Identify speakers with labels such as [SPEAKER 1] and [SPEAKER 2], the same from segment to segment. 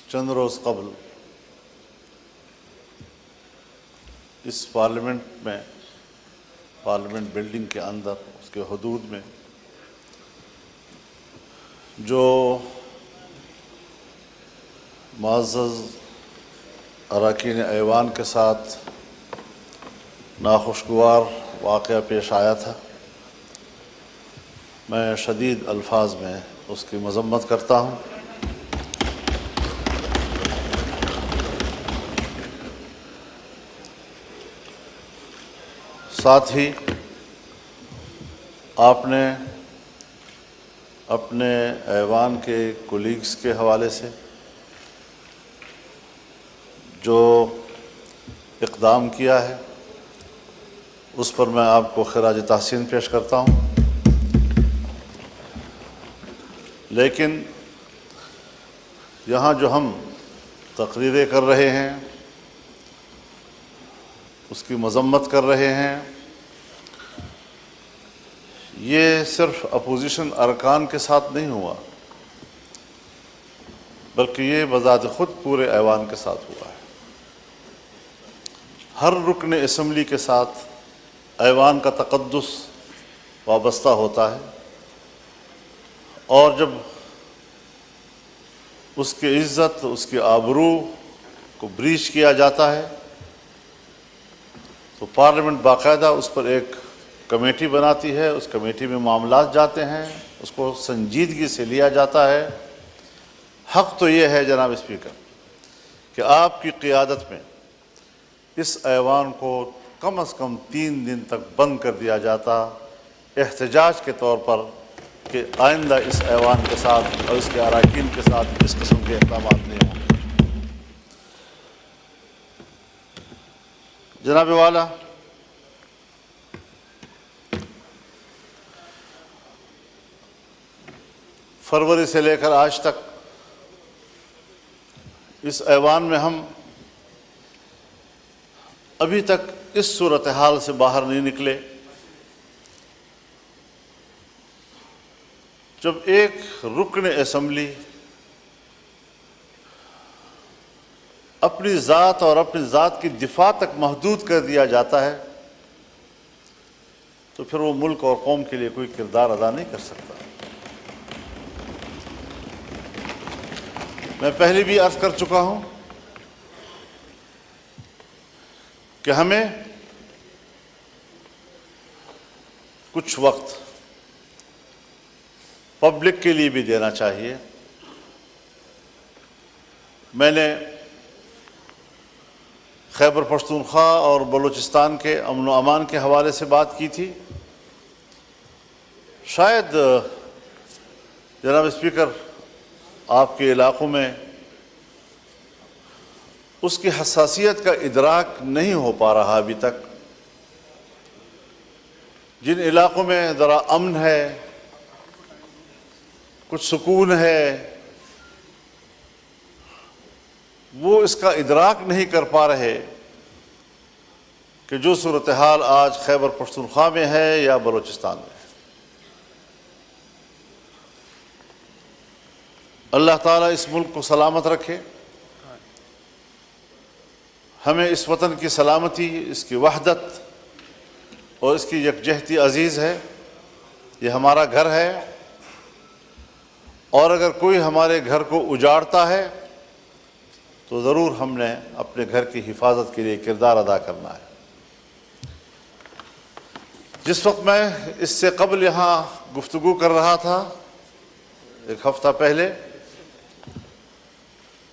[SPEAKER 1] چند روز قبل اس پارلیمنٹ میں، پارلیمنٹ بلڈنگ کے اندر، اس کے حدود میں جو معزز اراکین ایوان کے ساتھ ناخوشگوار واقعہ پیش آیا تھا، میں شدید الفاظ میں اس کی مذمت کرتا ہوں۔ ساتھ ہی آپ نے اپنے ایوان کے کولیگز کے حوالے سے جو اقدام کیا ہے اس پر میں آپ کو خراج تحسین پیش کرتا ہوں، لیکن یہاں جو ہم تقریریں کر رہے ہیں، اس کی مذمت کر رہے ہیں، یہ صرف اپوزیشن ارکان کے ساتھ نہیں ہوا، بلکہ یہ بذات خود پورے ایوان کے ساتھ ہوا ہے۔ ہر رکن اسمبلی کے ساتھ ایوان کا تقدس وابستہ ہوتا ہے، اور جب اس کی عزت، اس کی آبرو کو بریچ کیا جاتا ہے تو پارلیمنٹ باقاعدہ اس پر ایک کمیٹی بناتی ہے، اس کمیٹی میں معاملات جاتے ہیں، اس کو سنجیدگی سے لیا جاتا ہے۔ حق تو یہ ہے جناب اسپیکر کہ آپ کی قیادت میں اس ایوان کو کم از کم 3 دن تک بند کر دیا جاتا احتجاج کے طور پر کہ آئندہ اس ایوان کے ساتھ اور اس کے اراکین کے ساتھ اس قسم کے اقدامات نہیں ہوں گے۔ جناب والا، فروری سے لے کر آج تک اس ایوان میں ہم ابھی تک اس صورتحال سے باہر نہیں نکلے جب ایک رکن اسمبلی اپنی ذات اور اپنی ذات کی دفاع تک محدود کر دیا جاتا ہے تو پھر وہ ملک اور قوم کے لیے کوئی کردار ادا نہیں کر سکتا۔ میں پہلے بھی عرض کر چکا ہوں کہ ہمیں کچھ وقت پبلک کے لیے بھی دینا چاہیے۔ میں نے خیبر پختونخوا اور بلوچستان کے امن و امان کے حوالے سے بات کی تھی۔ شاید جناب اسپیکر آپ کے علاقوں میں اس کی حساسیت کا ادراک نہیں ہو پا رہا ابھی تک۔ جن علاقوں میں ذرا امن ہے، کچھ سکون ہے، وہ اس کا ادراک نہیں کر پا رہے کہ جو صورتحال آج خیبر پختونخوا میں ہے یا بلوچستان میں ہے۔ اللہ تعالیٰ اس ملک کو سلامت رکھے، ہمیں اس وطن کی سلامتی، اس کی وحدت اور اس کی یکجہتی عزیز ہے۔ یہ ہمارا گھر ہے، اور اگر کوئی ہمارے گھر کو اجاڑتا ہے تو ضرور ہم نے اپنے گھر کی حفاظت کے لیے کردار ادا کرنا ہے۔ جس وقت میں اس سے قبل یہاں گفتگو کر رہا تھا 1 ہفتہ پہلے،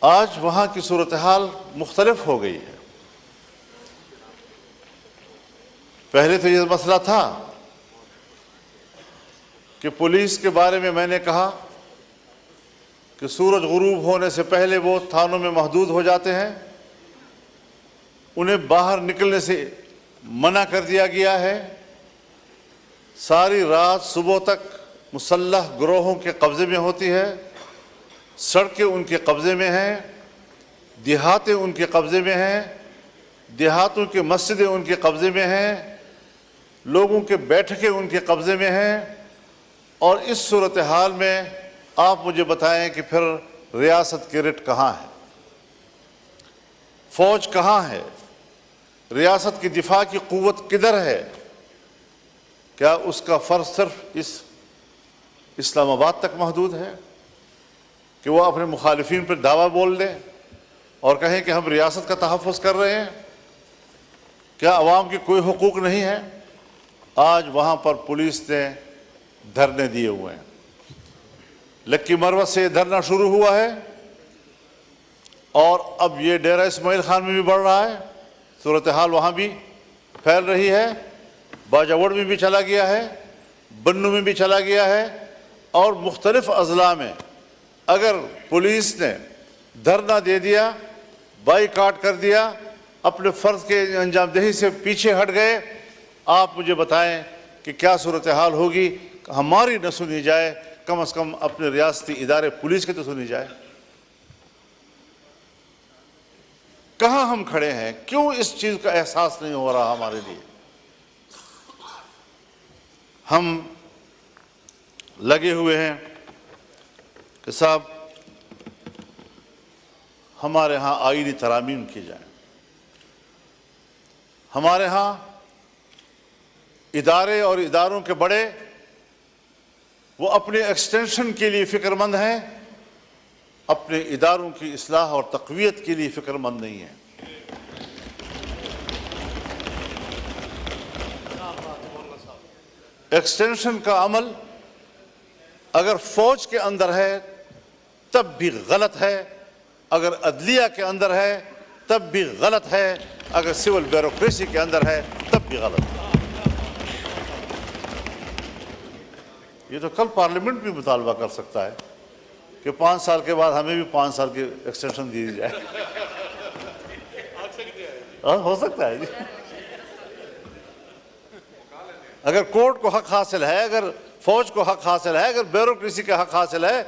[SPEAKER 1] آج وہاں کی صورتحال مختلف ہو گئی ہے۔ پہلے تو یہ مسئلہ تھا کہ پولیس کے بارے میں نے کہا کہ سورج غروب ہونے سے پہلے وہ تھانوں میں محدود ہو جاتے ہیں، انہیں باہر نکلنے سے منع کر دیا گیا ہے، ساری رات صبح تک مسلح گروہوں کے قبضے میں ہوتی ہے، سڑکیں ان کے قبضے میں ہیں، دیہاتیں ان کے قبضے میں ہیں، دیہاتوں کی مسجدیں ان کے قبضے میں ہیں، لوگوں کے بیٹھکیں ان کے قبضے میں ہیں۔ اور اس صورتحال میں آپ مجھے بتائیں کہ پھر ریاست کی رٹ کہاں ہے؟ فوج کہاں ہے؟ ریاست کی دفاع کی قوت کدھر ہے؟ کیا اس کا فرض صرف اس اسلام آباد تک محدود ہے کہ وہ اپنے مخالفین پر دعویٰ بول دیں اور کہیں کہ ہم ریاست کا تحفظ کر رہے ہیں؟ کیا عوام کی کوئی حقوق نہیں ہے؟ آج وہاں پر پولیس نے دھرنے دیے ہوئے ہیں. لکی مروت سے یہ دھرنا شروع ہوا ہے اور اب یہ ڈیرہ اسماعیل خان میں بھی بڑھ رہا ہے. صورتحال وہاں بھی پھیل رہی ہے. باجوڑ میں بھی چلا گیا ہے, بنو میں بھی چلا گیا ہے, اور مختلف اضلاع میں اگر پولیس نے دھرنا دے دیا, بائیکاٹ کر دیا, اپنے فرض کے انجام دہی سے پیچھے ہٹ گئے, آپ مجھے بتائیں کہ کیا صورتحال ہوگی؟ ہماری نہ سنی جائے, کم از کم اپنے ریاستی ادارے پولیس کے تو سنی جائے. کہاں ہم کھڑے ہیں؟ کیوں اس چیز کا احساس نہیں ہو رہا ہمارے لیے؟ ہم لگے ہوئے ہیں کہ صاحب ہمارے ہاں آئینی ترامیم کی جائیں, ہمارے ہاں ادارے اور اداروں کے بڑے وہ اپنے ایکسٹینشن کے لیے فکر مند ہیں, اپنے اداروں کی اصلاح اور تقویت کے لیے فکر مند نہیں ہیں. ایکسٹینشن کا عمل اگر فوج کے اندر ہے تب بھی غلط ہے, اگر عدلیہ کے اندر ہے تب بھی غلط ہے, اگر سول بیوروکریسی کے اندر ہے تب بھی غلط ہے. یہ تو کل پارلیمنٹ بھی مطالبہ کر سکتا ہے کہ 5 سال کے بعد ہمیں بھی 5 سال کی ایکسٹینشن دی جائے. ہو سکتا ہے جی. اگر کورٹ کو حق حاصل ہے, اگر فوج کو حق حاصل ہے, اگر بیوروکریسی کا حق حاصل ہے,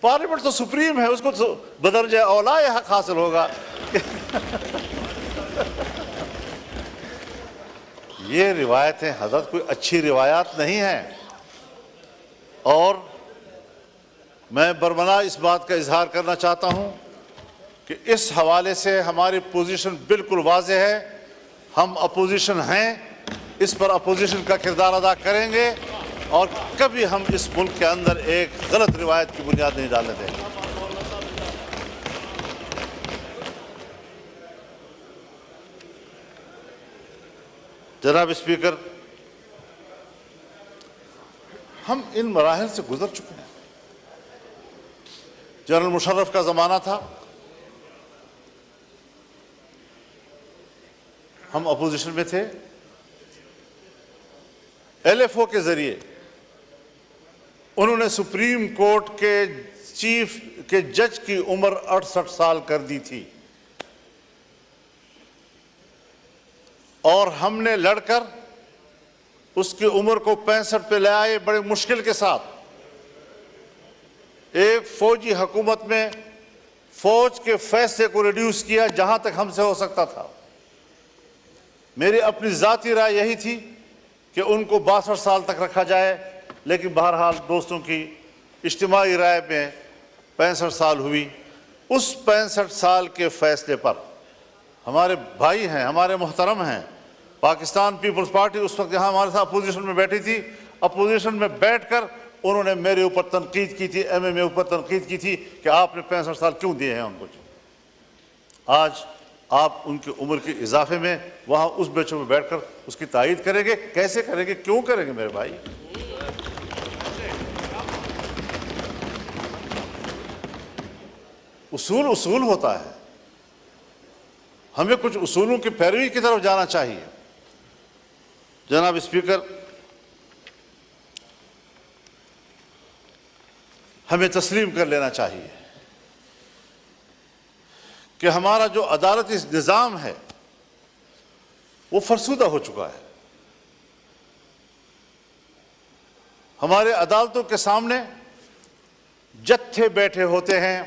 [SPEAKER 1] پارلیمنٹ تو سپریم ہے, اس کو تو بدرجہ اولا یہ حق حاصل ہوگا. یہ روایتیں حضرت کوئی اچھی روایات نہیں ہیں, اور میں برملا اس بات کا اظہار کرنا چاہتا ہوں کہ اس حوالے سے ہماری پوزیشن بالکل واضح ہے. ہم اپوزیشن ہیں, اس پر اپوزیشن کا کردار ادا کریں گے, اور کبھی ہم اس ملک کے اندر ایک غلط روایت کی بنیاد نہیں ڈالنے دیں گے. جناب اسپیکر, ہم ان مراحل سے گزر چکے ہیں. جنرل مشرف کا زمانہ تھا, ہم اپوزیشن میں تھے, ایل ایف او کے ذریعے انہوں نے سپریم کورٹ کے جج کی عمر 68 سال کر دی تھی, اور ہم نے لڑ کر اس کی عمر کو 65 پہ لے آئے بڑے مشکل کے ساتھ. ایک فوجی حکومت میں فوج کے فیصلے کو ریڈیوس کیا جہاں تک ہم سے ہو سکتا تھا. میری اپنی ذاتی رائے یہی تھی کہ ان کو 62 سال تک رکھا جائے, لیکن بہرحال دوستوں کی اجتماعی رائے میں 65 سال ہوئی. اس 65 سال کے فیصلے پر ہمارے بھائی ہیں, ہمارے محترم ہیں, پاکستان پیپلز پارٹی اس وقت یہاں ہمارے ساتھ اپوزیشن میں بیٹھی تھی, اپوزیشن میں بیٹھ کر انہوں نے میرے اوپر تنقید کی تھی, ایم ایم اے اوپر تنقید کی تھی کہ آپ نے 65 سال کیوں دیے ہیں ان کو. آج آپ ان کی عمر کے اضافے میں وہاں اس بیچوں میں بیٹھ کر اس کی تائید کریں گے؟ کیسے کریں گے, کیوں کریں گے میرے بھائی؟ اصول ہوتا ہے, ہمیں کچھ اصولوں کی پیروی کی طرف جانا چاہیے. جناب اسپیکر, ہمیں تسلیم کر لینا چاہیے کہ ہمارا جو عدالتی نظام ہے وہ فرسودہ ہو چکا ہے. ہمارے عدالتوں کے سامنے جتھے بیٹھے ہوتے ہیں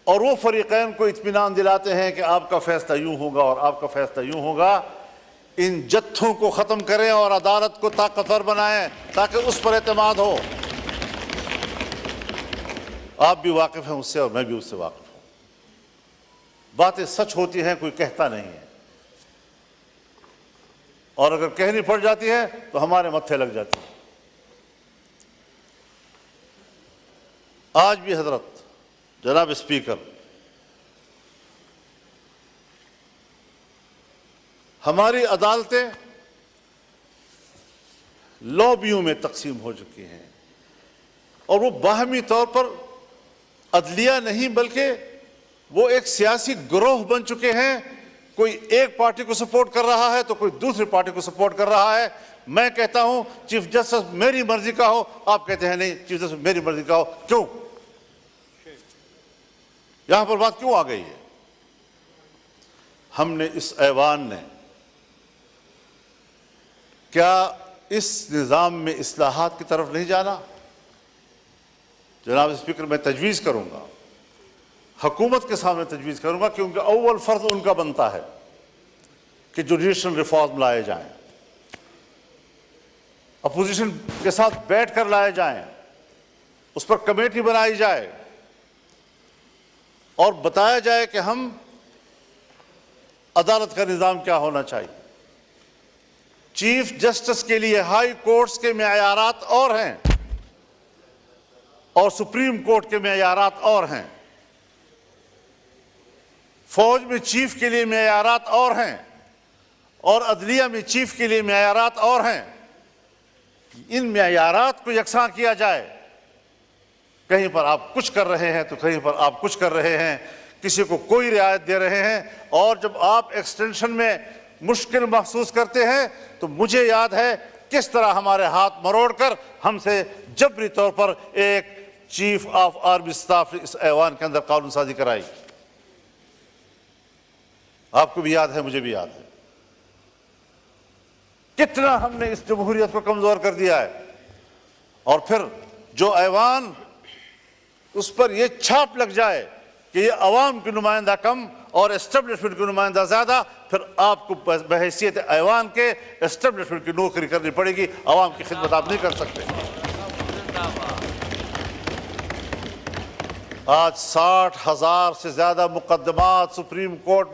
[SPEAKER 1] اور وہ فریقین کو اطمینان دلاتے ہیں کہ آپ کا فیصلہ یوں ہوگا اور آپ کا فیصلہ یوں ہوگا. ان جتھوں کو ختم کریں اور عدالت کو طاقتور بنائیں تاکہ اس پر اعتماد ہو. آپ بھی واقف ہیں اس سے اور میں بھی اس سے واقف ہوں. باتیں سچ ہوتی ہیں، کوئی کہتا نہیں ہے، اور اگر کہنی پڑ جاتی ہے تو ہمارے متھے لگ جاتی ہے۔ آج بھی حضرت جناب اسپیکر، ہماری عدالتیں لابیوں میں تقسیم ہو چکی ہیں، اور وہ باہمی طور پر عدلیہ نہیں بلکہ وہ ایک سیاسی گروہ بن چکے ہیں۔ کوئی ایک پارٹی کو سپورٹ کر رہا ہے تو کوئی دوسری پارٹی کو سپورٹ کر رہا ہے۔ میں کہتا ہوں چیف جسٹس میری مرضی کا ہو، آپ کہتے ہیں نہیں چیف جسٹس میری مرضی کا ہو۔ کیوں؟ یہاں پر بات کیوں آ گئی ہے؟ ہم نے اس ایوان نے کیا اس نظام میں اصلاحات کی طرف نہیں جانا؟ جناب اسپیکر، میں تجویز کروں گا، حکومت کے سامنے تجویز کروں گا، کیونکہ اول فرض ان کا بنتا ہے کہ جوڈیشل ریفارم لائے جائیں، اپوزیشن کے ساتھ بیٹھ کر لائے جائیں، اس پر کمیٹی بنائی جائے اور بتایا جائے کہ ہم عدالت کا نظام کیا ہونا چاہیے۔ چیف جسٹس کے لیے ہائی کورٹس کے معیارات اور ہیں اور سپریم کورٹ کے معیارات اور ہیں، فوج میں چیف کے لیے معیارات اور ہیں، اور عدلیہ میں چیف کے لیے معیارات اور ہیں۔ ان معیارات کو یکساں کیا جائے۔ کہیں پر آپ کچھ کر رہے ہیں تو کہیں پر آپ کچھ کر رہے ہیں، کسی کو کوئی رعایت دے رہے ہیں، اور جب آپ ایکسٹینشن میں مشکل محسوس کرتے ہیں تو مجھے یاد ہے کس طرح ہمارے ہاتھ مروڑ کر ہم سے جبری طور پر ایک چیف آف آرمی اسٹاف اس ایوان کے اندر قانون سازی کرائی۔ آپ کو بھی یاد ہے، مجھے بھی یاد ہے کتنا ہم نے اس جمہوریت کو کمزور کر دیا ہے۔ اور پھر جو ایوان اس پر یہ چھاپ لگ جائے کہ یہ عوام کی نمائندہ کم اور اسٹیبلشمنٹ کی نمائندہ زیادہ، پھر آپ کو بحیثیت ایوان کے اسٹیبلشمنٹ کی نوکری کرنی پڑے گی، عوام کی خدمت آپ نہیں کر سکتے۔ آج 60,000 سے زیادہ مقدمات سپریم کورٹ میں